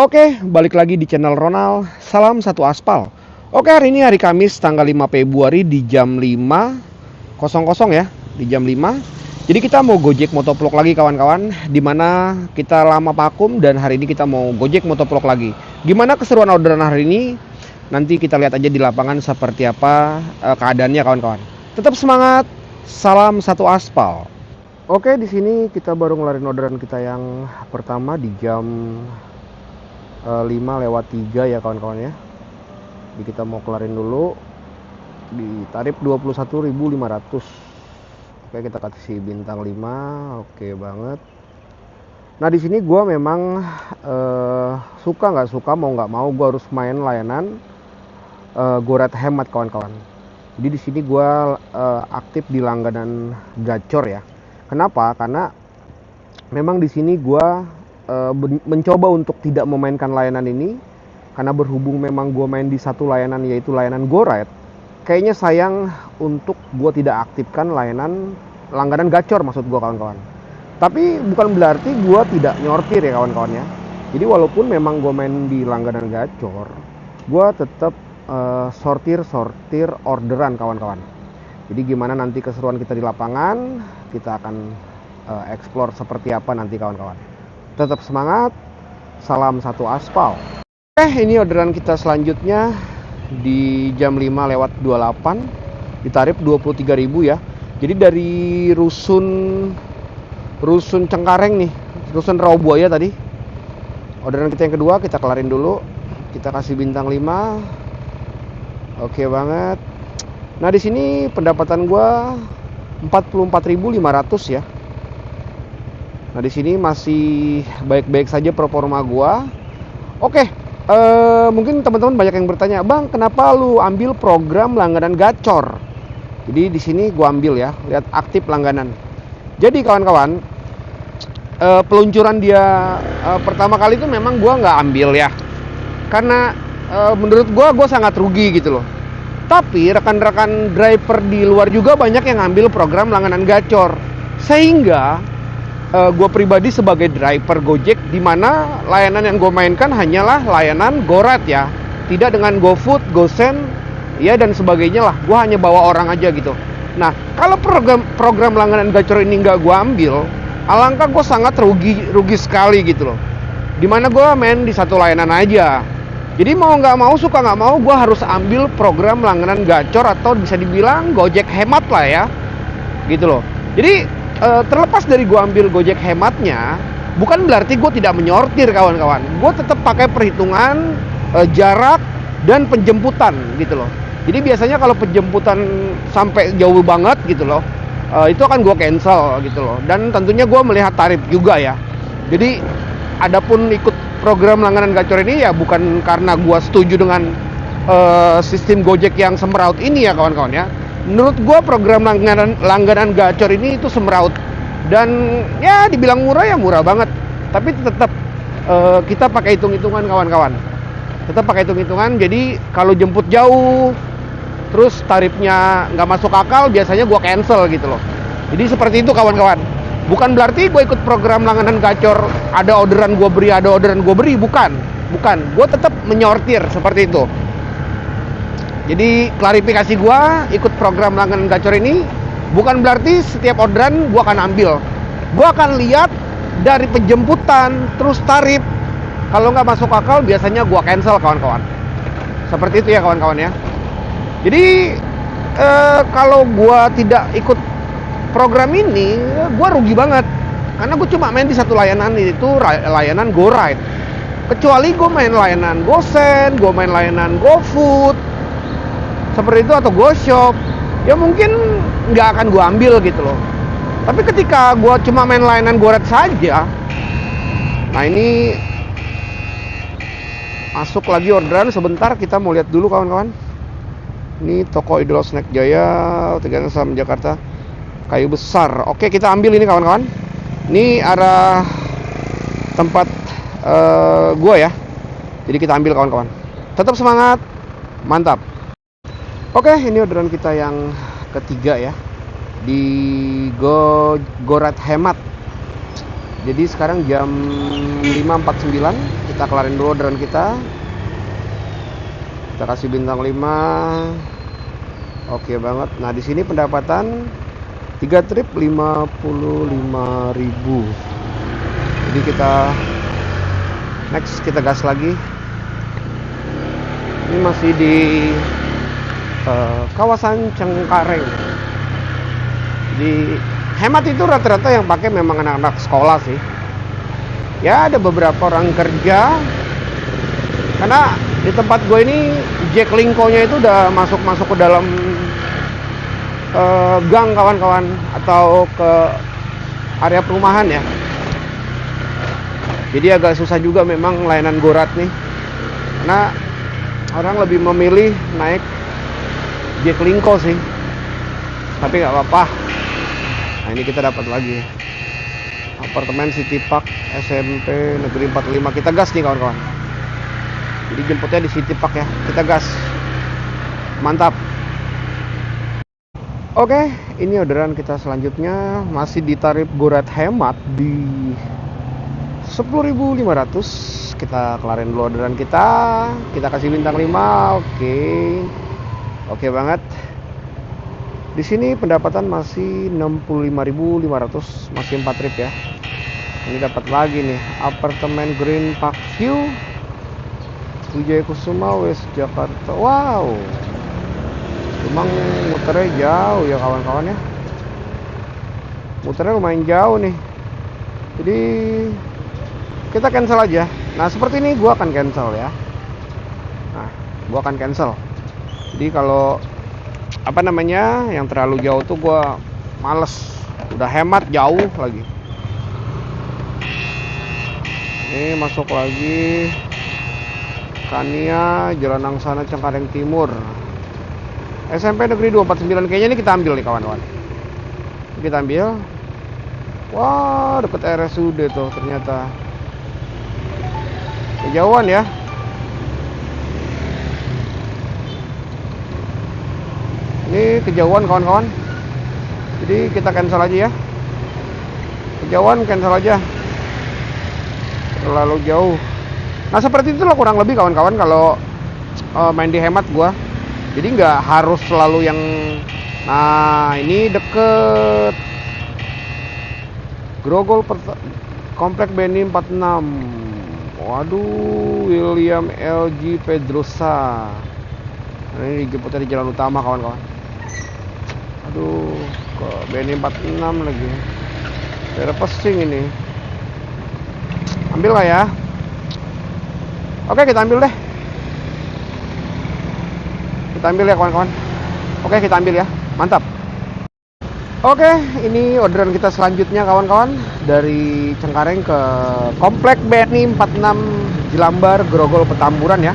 Oke, balik lagi di channel Ronald. Salam satu aspal. Oke, hari ini hari Kamis tanggal 5 Februari di jam 5.00 ya, di jam 5. Jadi kita mau Gojek motovlog lagi kawan-kawan, dimana kita lama vakum dan hari ini kita mau Gojek motovlog lagi. Gimana keseruan orderan hari ini? Nanti kita lihat aja di lapangan seperti apa keadaannya kawan-kawan. Tetap semangat. Salam satu aspal. Oke, di sini kita baru ngelarin orderan kita yang pertama di jam 5:03 ya kawan-kawan ya. Jadi kita mau kelarin dulu di tarif 21.500. Oke, kita kasih bintang 5. Oke banget. Nah, di sini gua memang suka nggak suka mau nggak mau gua harus main layanan Goret hemat kawan-kawan. Jadi di sini gua aktif di langganan gacor ya. Kenapa? Karena memang di sini gua mencoba untuk tidak memainkan layanan ini karena berhubung memang gue main di satu layanan yaitu layanan GoRide. Kayaknya sayang untuk gue tidak aktifkan layanan langganan gacor maksud gue kawan-kawan. Tapi bukan berarti gue tidak nyortir ya kawan-kawan ya. Jadi walaupun memang gue main di langganan gacor, gue tetap sortir orderan kawan-kawan. Jadi gimana nanti keseruan kita di lapangan, kita akan explore seperti apa nanti kawan-kawan. Tetap semangat, salam satu aspal. Ini orderan kita selanjutnya di jam 5:28 di tarif 23.000 ya. Jadi dari rusun Cengkareng nih, rusun Rawabuaya tadi. Orderan kita yang kedua kita kelarin dulu. Kita kasih bintang 5. Oke banget. Nah, di sini pendapatan gua 44.500 ya. Nah, di sini masih baik-baik saja performa gua. Oke, mungkin teman-teman banyak yang bertanya, "Bang, kenapa lu ambil program langganan gacor?" Jadi di sini gua ambil ya, lihat aktif langganan. Jadi kawan-kawan, peluncuran dia pertama kali itu memang gua nggak ambil ya. Karena menurut gua sangat rugi gitu loh. Tapi rekan-rekan driver di luar juga banyak yang ambil program langganan gacor. Sehingga gue pribadi sebagai driver Gojek, di mana layanan yang gue mainkan hanyalah layanan GoRide ya, tidak dengan GoFood, GoSend, ya dan sebagainya lah. Gue hanya bawa orang aja gitu. Nah, kalau program langganan gacor ini nggak gue ambil, alangkah gue sangat rugi sekali gitu loh. Dimana gue main di satu layanan aja. Jadi mau nggak mau, suka nggak mau, gue harus ambil program langganan gacor atau bisa dibilang Gojek hemat lah ya, gitu loh. Jadi terlepas dari gue ambil Gojek hematnya, bukan berarti gue tidak menyortir kawan-kawan. Gue tetap pakai perhitungan jarak dan penjemputan gitu loh. Jadi biasanya kalau penjemputan sampai jauh banget gitu loh, itu akan gue cancel gitu loh. Dan tentunya gue melihat tarif juga ya. Jadi adapun ikut program langganan gacor ini ya bukan karena gue setuju dengan sistem Gojek yang semeraut ini ya kawan-kawan ya. Menurut gue program langganan gacor ini itu semeraut. Dan ya dibilang murah ya murah banget. Tapi tetap kita pakai hitung-hitungan kawan-kawan. Tetap pakai hitung-hitungan. Jadi kalau jemput jauh, terus tarifnya nggak masuk akal, biasanya gue cancel gitu loh. Jadi seperti itu kawan-kawan. Bukan berarti gue ikut program langganan gacor, ada orderan gue beri, ada orderan gue beri. Bukan. Gue tetap menyortir seperti itu. Jadi klarifikasi gue ikut program langganan gacor ini bukan berarti setiap orderan gue akan ambil. Gue akan lihat dari penjemputan, terus tarif. Kalau nggak masuk akal biasanya gue cancel kawan-kawan. Seperti itu ya kawan-kawan ya. Jadi kalau gue tidak ikut program ini, gue rugi banget. Karena gue cuma main di satu layanan, itu layanan GoRide. Kecuali gue main layanan GoSend, gue main layanan GoFood, seperti itu, atau GoShop, ya mungkin nggak akan gue ambil gitu loh. Tapi ketika gue cuma main layanan GoRide saja, nah ini masuk lagi orderan. Sebentar, kita mau lihat dulu kawan-kawan. Ini toko Idola Snack Jaya, Tegangan Saham Jakarta, Kayu Besar. Oke, kita ambil ini kawan-kawan. Ini arah tempat gue ya. Jadi kita ambil kawan-kawan. Tetap semangat, mantap. Oke, ini orderan kita yang ketiga ya, di GoRide hemat. Jadi sekarang jam 5.49, kita Kita kelarin dulu orderan kita. Kita kasih bintang 5. Oke banget. Nah, di sini pendapatan 3 trip 55.000. Jadi kita next, kita gas lagi. Ini masih di kawasan Cengkareng. Jadi hemat itu rata-rata yang pakai memang anak-anak sekolah sih. Ya, ada beberapa orang kerja. Karena di tempat gue ini Jack Linko-nya itu udah masuk ke dalam gang kawan-kawan, atau ke area perumahan ya. Jadi agak susah juga memang layanan GoRat nih, karena orang lebih memilih naik Jack Linko sih. Tapi nggak apa-apa. Nah, ini kita dapat lagi apartemen City Park SMP Negeri 45. Kita gas nih kawan-kawan. Jadi jemputnya di City Park ya. Kita gas. Mantap. Oke, ini orderan kita selanjutnya masih di tarif GoRat hemat di 10.500. Kita kelarin dulu orderan kita. Kita kasih bintang 5. Oke banget. Di sini pendapatan masih 65.500, masih 4 trip ya. Ini dapat lagi nih apartemen Green Park View Wijaya Kusuma West Jakarta. Wow, emang muternya jauh ya kawan-kawan ya. Muternya lumayan jauh nih. Jadi kita cancel aja. Nah, seperti ini gua akan cancel ya. Nah, gua akan cancel. Jadi kalau apa namanya yang terlalu jauh tuh gua males. Udah hemat jauh lagi. Ini masuk lagi Kania, Jalan Angsana Cengkareng Timur, SMP Negeri 249. Kayaknya ini kita ambil nih kawan-kawan. Kita ambil. Wah, deket RSUD tuh ternyata. Kejauhan ya. Ini kejauhan kawan-kawan. Jadi kita cancel aja ya. Kejauhan, cancel aja. Terlalu jauh. Nah, seperti itulah kurang lebih kawan-kawan kalau main di hemat gua. Jadi nggak harus selalu yang. Nah, ini deket Grogol Komplek BNI 46. Waduh, William LG Pedrosa. Nah, ini dijemputnya di jalan utama kawan-kawan. Aduh, ke BNI 46 lagi. Daerah Pesing ini. Ambil lah ya. Oke, kita ambil deh. Kita ambil ya kawan-kawan. Oke, kita ambil ya. Mantap. Oke, ini orderan kita selanjutnya kawan-kawan. Dari Cengkareng ke Komplek BNI 46 Jelambar, Grogol, Petamburan ya.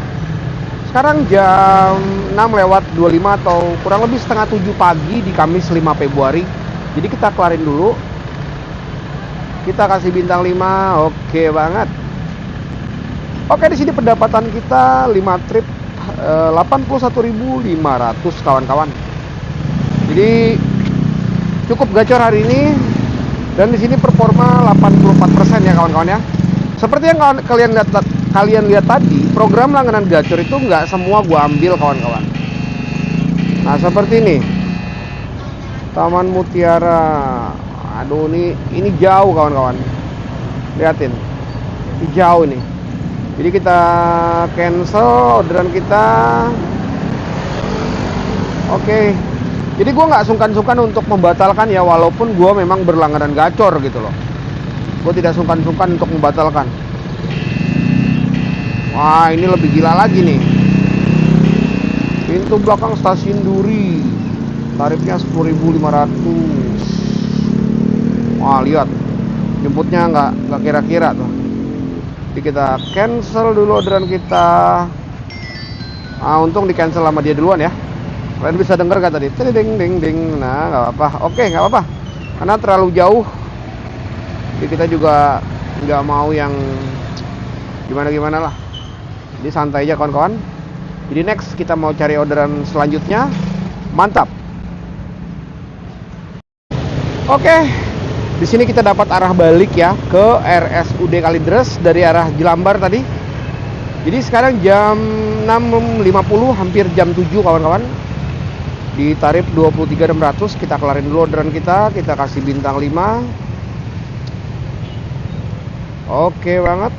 Sekarang jam 6:25 atau kurang lebih setengah 7 pagi di Kamis 5 Februari. Jadi kita kelarin dulu. Kita kasih bintang 5. Oke banget. Oke, di sini pendapatan kita 5 trip 81.500 kawan-kawan. Jadi cukup gacor hari ini, dan di sini performa 84% ya kawan-kawan ya. Seperti yang kalian lihat tadi, program langganan gacor itu nggak semua gua ambil kawan-kawan. Nah, seperti ini Taman Mutiara. Aduh, ini jauh kawan-kawan. Liatin, ini jauh nih. Jadi kita cancel orderan kita. Oke. Jadi gue nggak sungkan-sungkan untuk membatalkan ya, walaupun gue memang berlangganan gacor gitu loh. Gue tidak sungkan-sungkan untuk membatalkan. Wah, ini lebih gila lagi nih. Pintu belakang stasiun Duri. Tarifnya 10.500. Wah, lihat. Jemputnya nggak kira-kira tuh. Jadi kita cancel dulu orderan kita. Ah, untung di cancel sama dia duluan ya. Kalian bisa denger gak tadi? Ding ding ding. Nah, nggak apa-apa. Oke, nggak apa-apa. Karena terlalu jauh. Jadi kita juga nggak mau yang gimana-gimana lah. Jadi santai aja kawan-kawan. Jadi next kita mau cari orderan selanjutnya. Mantap. Oke. Di sini kita dapat arah balik ya ke RSUD Kalideres dari arah Jelambar tadi. Jadi sekarang jam 6.50, hampir jam 7 kawan-kawan. Di tarif 23.600 kita kelarin dulu orderan kita kasih bintang 5. Oke banget.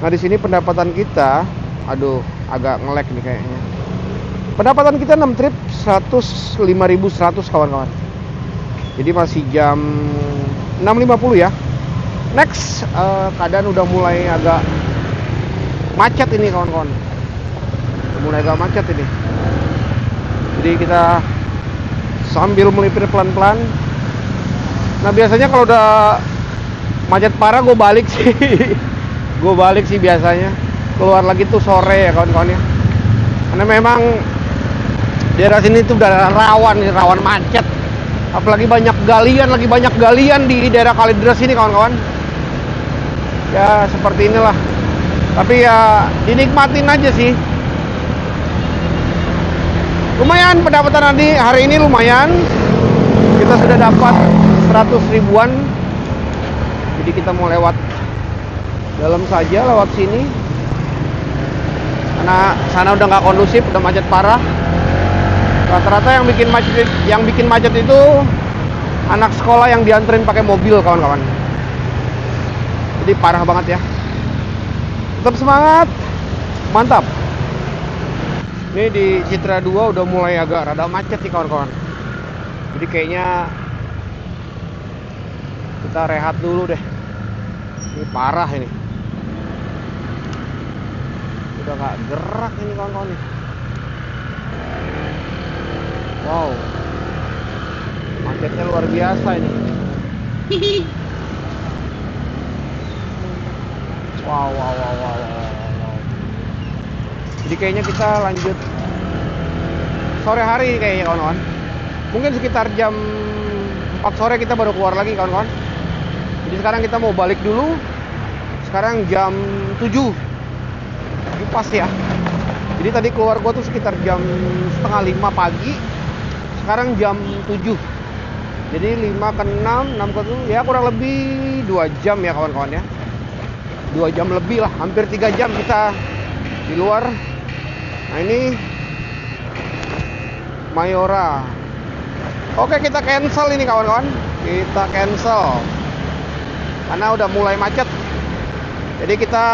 Nah, di sini pendapatan kita, aduh, agak nge-lag nih kayaknya. Pendapatan kita 6 trip 105.100 kawan-kawan. Jadi masih jam 6.50 ya. Next, keadaan udah mulai agak macet ini kawan-kawan. Mulai agak macet ini. Jadi kita sambil melipir pelan-pelan. Nah, biasanya kalau udah macet parah gue balik sih. Gue balik sih biasanya. Keluar lagi tuh sore ya kawan-kawan ya. Karena memang daerah sini tuh udah rawan macet. Apalagi banyak galian di daerah Kalideres ini kawan-kawan. Ya seperti inilah. Tapi ya dinikmatin aja sih. Lumayan pendapatan hari ini lumayan. Kita sudah dapat 100 ribuan. Jadi kita mau lewat dalam saja, lewat sini. Karena sana udah nggak kondusif, udah macet parah. Rata-rata yang bikin macet itu anak sekolah yang dianterin pakai mobil kawan-kawan. Jadi parah banget ya. Tetap semangat, mantap. Ini di Citra 2 udah mulai agak rada macet nih kawan-kawan. Jadi kayaknya kita rehat dulu deh. Ini parah ini. Udah gak gerak ini kawan-kawan nih. Wow, macetnya luar biasa ini. Wow. Jadi kayaknya kita lanjut sore hari kayaknya kawan-kawan. Mungkin sekitar jam 4 sore kita baru keluar lagi kawan-kawan. Jadi sekarang kita mau balik dulu. Sekarang jam 7 pas ya. Jadi tadi keluar gua tuh sekitar jam setengah 5 pagi. Sekarang jam 7. Jadi 5 ke 6 ke 7 ya kurang lebih 2 jam ya kawan-kawan ya. 2 jam lebih lah, hampir 3 jam kita di luar. Nah ini Mayora. Oke, kita cancel ini kawan-kawan. Kita cancel karena udah mulai macet. Jadi kita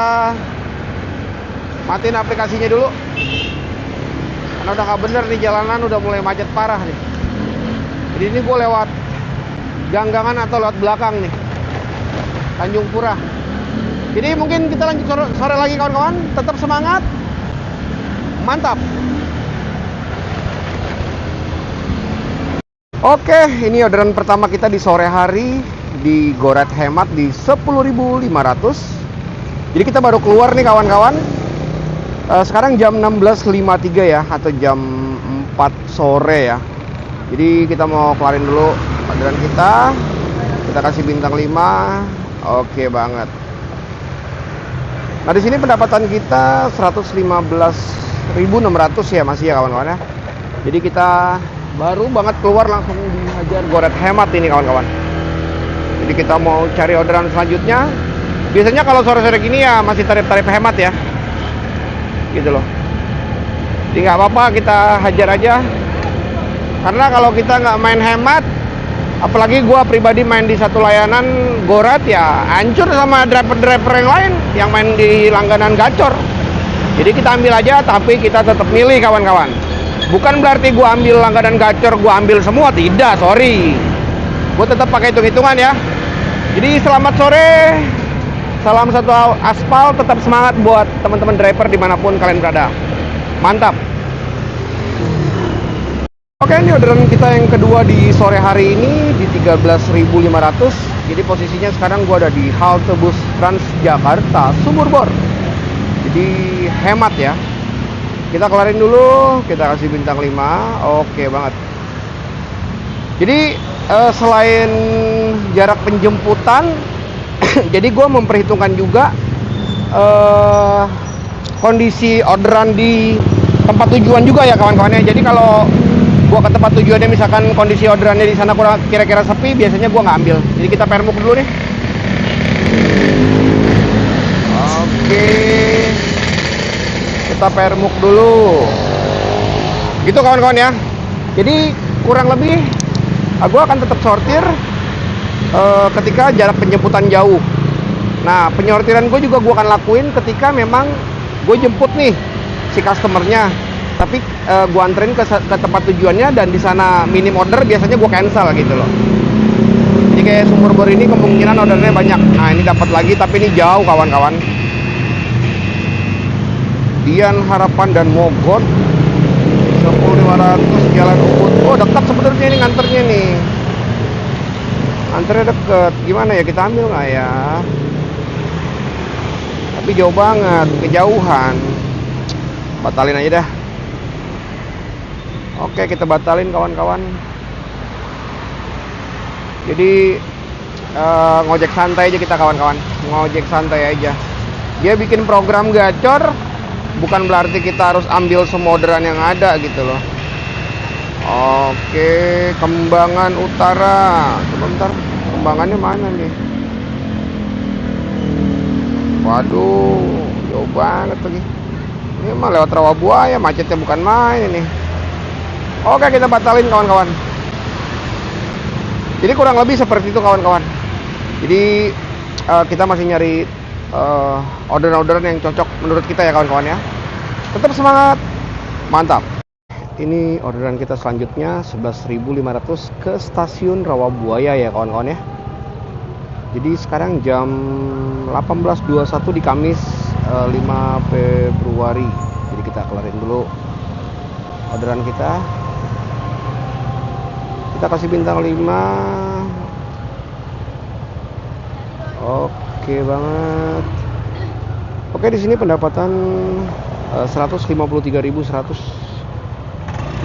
matiin aplikasinya dulu. Karena udah nggak bener nih, jalanan udah mulai macet parah nih. Jadi ini gue lewat ganggangan atau lewat belakang nih, Tanjung Pura. Jadi mungkin kita lanjut sore lagi kawan-kawan. Tetap semangat, mantap. Oke, ini orderan pertama kita di sore hari di Goret Hemat di 10.500. Jadi kita baru keluar nih kawan-kawan. Sekarang jam 16.53 ya, atau jam 4 sore ya. Jadi kita mau kelarin dulu orderan kita. Kita kasih bintang 5. Oke banget. Nah, di sini pendapatan kita 115.600 ya masih ya kawan-kawan ya. Jadi kita baru banget keluar langsung dihajar Goret Hemat ini kawan-kawan. Jadi kita mau cari orderan selanjutnya. Biasanya kalau sore-sore gini ya masih tarif-tarif hemat ya. Gitu loh. Jadi nggak apa-apa, kita hajar aja. Karena kalau kita nggak main hemat, apalagi gua pribadi main di satu layanan Goret ya hancur sama driver-driver yang lain yang main di langganan gacor. Jadi kita ambil aja, tapi kita tetap milih kawan-kawan. Bukan berarti gua ambil langganan gacor, gua ambil semua, tidak, sorry. Gua tetap pakai hitung-hitungan ya. Jadi selamat sore, salam satu aspal, tetap semangat buat teman-teman driver dimanapun kalian berada. Mantap. Oke, ini orderan kita yang kedua di sore hari ini di 13.500. Jadi posisinya sekarang gua ada di halte bus Transjakarta Sumur Bor. Jadi hemat ya. Kita kelarin dulu, kita kasih bintang 5. Oke banget. Jadi selain jarak penjemputan, jadi gue memperhitungkan juga kondisi orderan di tempat tujuan juga ya kawan-kawannya. Jadi kalau gue ke tempat tujuannya misalkan kondisi orderannya di sana kurang kira-kira sepi, biasanya gue nggak ambil. Jadi kita permuk dulu nih. Oke. kita permuk dulu. Gitu kawan-kawan ya. Jadi kurang lebih gue akan tetap sortir ketika jarak penjemputan jauh. Nah, penyortiran gue juga gue akan lakuin ketika memang gue jemput nih si customernya, tapi gue anterin ke tempat tujuannya dan di sana minim order, biasanya gue cancel gitu loh. Jadi kayak Sumur Bor ini kemungkinan ordernya banyak. Nah, ini dapat lagi tapi ini jauh kawan-kawan. Dian Harapan dan Mogot 10500 Jalan Ubud. Oh, dekat sebenarnya ini nganternya nih. Anternya deket, gimana ya, kita ambil nggak ya? Tapi jauh banget, kejauhan. Batalin aja dah. Oke, kita batalin kawan-kawan. Jadi ngojek santai aja kita kawan-kawan. Ngojek santai aja. Dia bikin program gacor, bukan berarti kita harus ambil semua orderan yang ada gitu loh. Oke, Kembangan Utara. Sebentar, Kembangannya mana nih? Waduh, jauh banget lagi. Ini mah lewat Rawabuaya, macetnya bukan main ini. Oke, kita batalin kawan-kawan. Jadi kurang lebih seperti itu kawan-kawan. Jadi kita masih nyari orderan-orderan yang cocok menurut kita ya kawan-kawan ya. Tetap semangat, mantap. Ini orderan kita selanjutnya 11.500 ke stasiun Rawabuaya ya kawan-kawan ya. Jadi sekarang jam 18.21 di Kamis 5 Februari. Jadi kita kelarin dulu orderan kita. Kita kasih bintang 5. Oke banget. Oke, di sini pendapatan 153.100.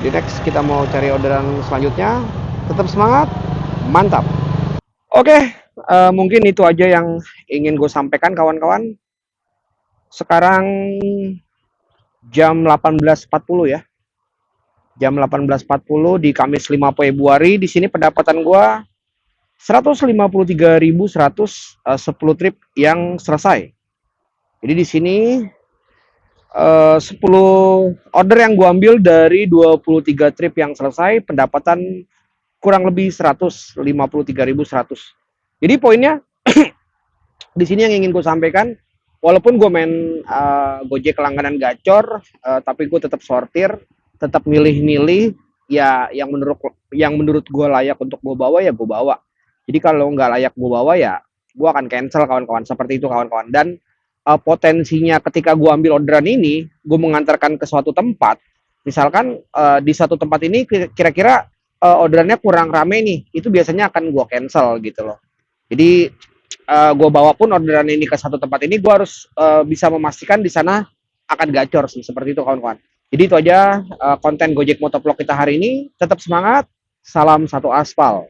Jadi next kita mau cari orderan selanjutnya. Tetap semangat, mantap. Oke, mungkin itu aja yang ingin gue sampaikan kawan-kawan. Sekarang jam 18.40 ya. Jam 18.40 di Kamis 5 Februari. Di sini pendapatan gue 153.100, 10 trip yang selesai. Jadi di sini 10 order yang gue ambil dari 23 trip yang selesai, pendapatan kurang lebih 153.100. Jadi poinnya di sini yang ingin gue sampaikan, walaupun gue main Gojek langganan gacor, tapi gue tetap sortir, tetap milih-milih ya yang menurut gue layak untuk gue bawa ya gue bawa. Jadi kalau nggak layak gue bawa ya gue akan cancel kawan-kawan, seperti itu kawan-kawan. Dan potensinya ketika gue ambil orderan ini, gue mengantarkan ke suatu tempat, misalkan di satu tempat ini kira-kira orderannya kurang rame nih, itu biasanya akan gue cancel gitu loh. Jadi gue bawa pun orderan ini ke satu tempat ini, gue harus bisa memastikan di sana akan gacor sih, seperti itu kawan-kawan. Jadi itu aja konten Gojek Motovlog kita hari ini. Tetap semangat, salam satu aspal.